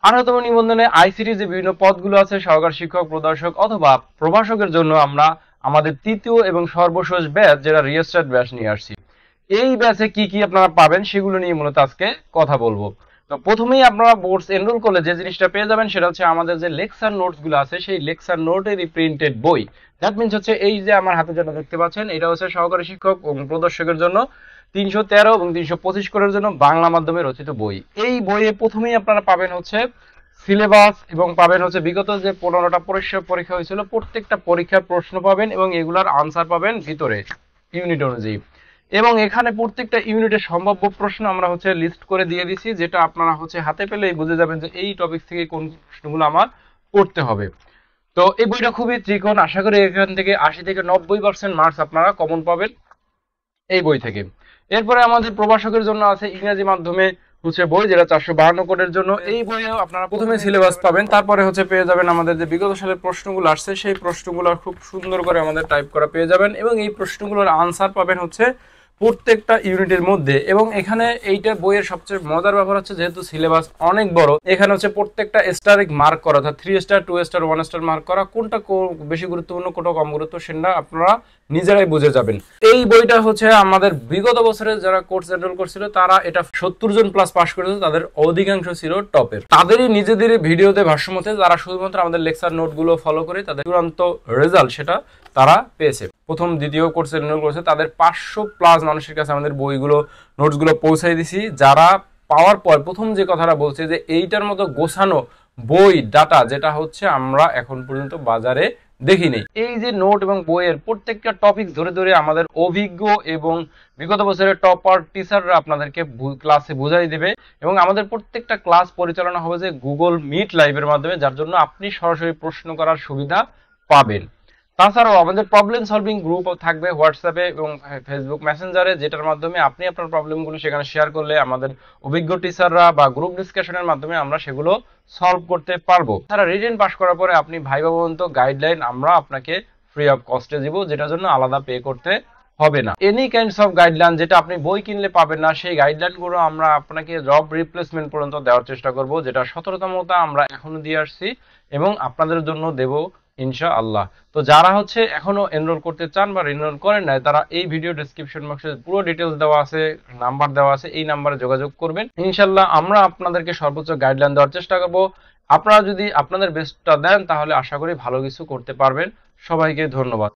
আঠারোতম নিবন্ধনে আইসিটি যে বিভিন্ন পদগুলো আছে সহকারী শিক্ষক, প্রদর্শক অথবা প্রভাষকের জন্য আমরা আমাদের তৃতীয় এবং সর্বশেষ ব্যাচ যেটা রিস্টার্ট ব্যাচ নিয়ে আসছি। এই ব্যাচে কি কি আপনারা পাবেন সেগুলো নিয়ে মূলত আজকে কথা বলবো। তো প্রথমেই আপনারা কোর্স এনরোল করলে যে জিনিসটা পেয়ে যাবেন সেটা হচ্ছে আমাদের যে লেকচার নোটস গুলো আছে সেই লেকচার নোটেরই প্রিন্টেড বই। দ্যাট মিনস হচ্ছে এই যে আমার হাতে যেটা দেখতে পাচ্ছেন এটা হচ্ছে সহকারী শিক্ষক এবং প্রদর্শকের জন্য 313 এবং 325 করের জন্য বাংলা মাধ্যমে রচিত বই। এই বইয়ে প্রথমেই আপনারা পাবেন হচ্ছে সিলেবাস এবং পাবেন হচ্ছে বিগত যে 15টা পরীক্ষা হয়েছিল প্রত্যেকটা পরীক্ষার প্রশ্ন পাবেন এবং এগুলার আনসার পাবেন ভিতরে ইউনিট অনুযায়ী। এবং এখানে প্রত্যেকটা ইউনিটের সম্ভাব্য প্রশ্ন আমরা হচ্ছে লিস্ট করে দিয়ে দিছি, যেটা আপনারা হচ্ছে হাতে পেলেই বুঝে যাবেন যে এই টপিক থেকে কোন প্রশ্নগুলো আমার পড়তে হবে। তো এই বইটা খুবই ত্রিকোণ, আশা করি এখান থেকে 80 থেকে 90% মার্কস আপনারা কমন পাবেন এই বই থেকে। এরপরে আমাদের প্রভাষকের জন্য আছে ইংরেজি মাধ্যমে হচ্ছে বই, যেটা 452 কোডের জন্য। এই বইয়েও আপনারা প্রথমে সিলেবাস পাবেন, তারপরে হচ্ছে পেয়ে যাবেন আমাদের যে বিগত সালের প্রশ্নগুলো আসছে সেই প্রশ্নগুলো খুব সুন্দর করে আমাদের টাইপ করা পেয়ে যাবেন এবং এই প্রশ্নগুলোর আনসার পাবেন হচ্ছে প্রত্যেকটা ইউনিটের মধ্যে। এবং এখানে এইটা বইয়ের সবচেয়ে মজার ব্যাপার হচ্ছে যেহেতু সিলেবাস অনেক বড়, এখানে হচ্ছে প্রত্যেকটা স্টারিক মার্ক করা, অর্থাৎ 3 স্টার 2 স্টার 1 স্টার মার্ক করা, কোনটা বেশি গুরুত্বপূর্ণ কোনটা কম গুরুত্ব সেটা আপনারা নিজেরাই বুঝে যাবেন। এই বইটা হচ্ছে আমাদের বিগত বছরে যারা কোর্স এনরোল করছিল তারা এটা 70 জন প্লাস পাস করেছে, তাদের অধিকাংশ ছিল টপের। তাদেরই নিজেদের ভিডিওতে ভাষ্যমতে তারা শুধুমাত্র আমাদের লেকচার নোটগুলো ফলো করে তাদের চূড়ান্ত রেজাল্ট সেটা তারা পেয়েছে। প্রথম দ্বিতীয় কোর্স এনরোল করেছে তাদের 500 প্লাস মানুষের কাছে আমাদের বইগুলো নোটসগুলো পৌঁছাই দিছি, যারা পাওয়ার পর প্রথম যে কথাটা বলছে যে এইটার মতো গোছানো বই ডাটা যেটা হচ্ছে আমরা এখন পর্যন্ত বাজারে দেখিনি। এই যে নোট এবং বইয়ের প্রত্যেকটা টপিক ধরে ধরে আমাদের অভিজ্ঞ এবং বিগত বছরের টপার টিচাররা আপনাদেরকে ক্লাসে বুঝাই দেবে এবং আমাদের প্রত্যেকটা ক্লাস পরিচালনা হবে যে গুগল মিট লাইভের মাধ্যমে, যার জন্য আপনি সরাসরি প্রশ্ন করার সুবিধা পাবেন। তাছাড়াও আমাদের প্রবলেম সলভিং গ্রুপ থাকবে হোয়াটসঅ্যাপে এবং ফেসবুক মেসেঞ্জারে, যেটার মাধ্যমে আপনি আপনার প্রবলেমগুলো সেখানে শেয়ার করলে আমাদের অভিজ্ঞ টিচাররা বা গ্রুপ ডিসকাশনের মাধ্যমে আমরা সেগুলো সলভ করতে পারবো। তারা রিটেন পাস করার পরে আপনি ভাইবা পর্যন্ত গাইডলাইন আমরা আপনাকে ফ্রি অফ কস্টে দিব, যেটার জন্য আলাদা পে করতে হবে না। এনি কাইন্ডস অফ গাইডলাইন যেটা আপনি বই কিনলে পাবেন না, সেই গাইডলাইনগুলো আমরা আপনাকে জব রিপ্লেসমেন্ট পর্যন্ত দেওয়ার চেষ্টা করব, যেটা 17তমটা আমরা এখনো দিয়ে আসছি এবং আপনাদের জন্য দেব ইনশাআল্লাহ। তো যারা হচ্ছে এখনো এনরোল করতে চান বা এনরোল করেন নাই তারা এই ভিডিও ডেসক্রিপশন বক্সে পুরো ডিটেলস দেওয়া আছে, নাম্বার দেওয়া আছে, এই নাম্বারে যোগাযোগ করবেন। ইনশাআল্লাহ আমরা আপনাদেরকে সর্বোচ্চ গাইডলাইন দেওয়ার চেষ্টা করব। আপনারা যদি আপনাদের বেস্টটা দেন তাহলে আশা করি ভালো কিছু করতে পারবেন। সবাইকে ধন্যবাদ।